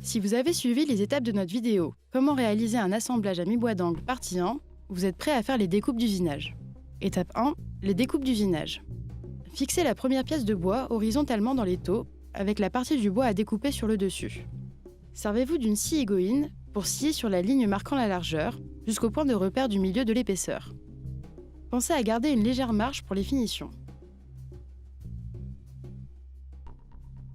Si vous avez suivi les étapes de notre vidéo « Comment réaliser un assemblage à mi-bois d'angle partie 1 », vous êtes prêt à faire les découpes d'usinage. Étape 1. Les découpes d'usinage. Fixez la première pièce de bois horizontalement dans l'étau, avec la partie du bois à découper sur le dessus. Servez-vous d'une scie égoïne pour scier sur la ligne marquant la largeur, jusqu'au point de repère du milieu de l'épaisseur. Pensez à garder une légère marge pour les finitions.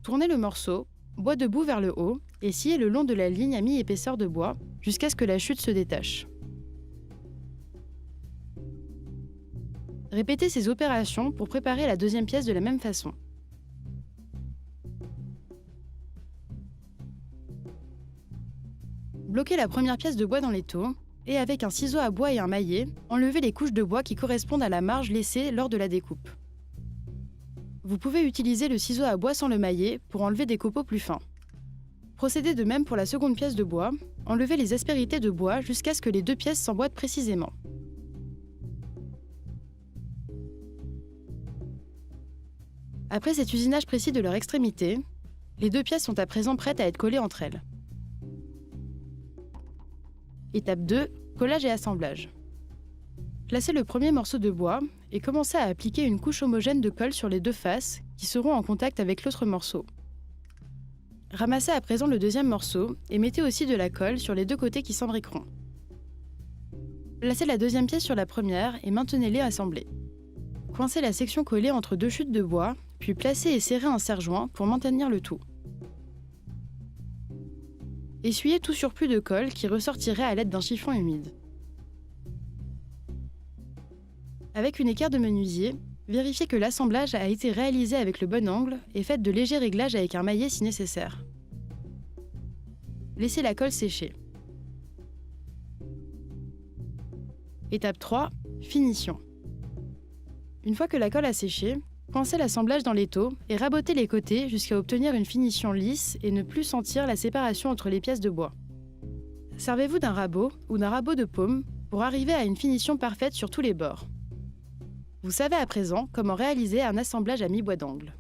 Tournez le morceau, bois debout vers le haut, et sciez le long de la ligne à mi-épaisseur de bois, jusqu'à ce que la chute se détache. Répétez ces opérations pour préparer la deuxième pièce de la même façon. Bloquez la première pièce de bois dans l'étau et avec un ciseau à bois et un maillet, enlevez les couches de bois qui correspondent à la marge laissée lors de la découpe. Vous pouvez utiliser le ciseau à bois sans le maillet pour enlever des copeaux plus fins. Procédez de même pour la seconde pièce de bois, enlevez les aspérités de bois jusqu'à ce que les deux pièces s'emboîtent précisément. Après cet usinage précis de leur extrémité, les deux pièces sont à présent prêtes à être collées entre elles. Étape 2. Collage et assemblage. Placez le premier morceau de bois et commencez à appliquer une couche homogène de colle sur les deux faces qui seront en contact avec l'autre morceau. Ramassez à présent le deuxième morceau et mettez aussi de la colle sur les deux côtés qui s'embriqueront. Placez la deuxième pièce sur la première et maintenez-les assemblés. Coincez la section collée entre deux chutes de bois, puis placez et serrez un serre-joint pour maintenir le tout. Essuyez tout surplus de colle qui ressortirait à l'aide d'un chiffon humide. Avec une équerre de menuisier, vérifiez que l'assemblage a été réalisé avec le bon angle et faites de légers réglages avec un maillet si nécessaire. Laissez la colle sécher. Étape 3. Finition. Une fois que la colle a séché, coincez l'assemblage dans l'étau et rabotez les côtés jusqu'à obtenir une finition lisse et ne plus sentir la séparation entre les pièces de bois. Servez-vous d'un rabot ou d'un rabot de paume pour arriver à une finition parfaite sur tous les bords. Vous savez à présent comment réaliser un assemblage à mi-bois d'angle.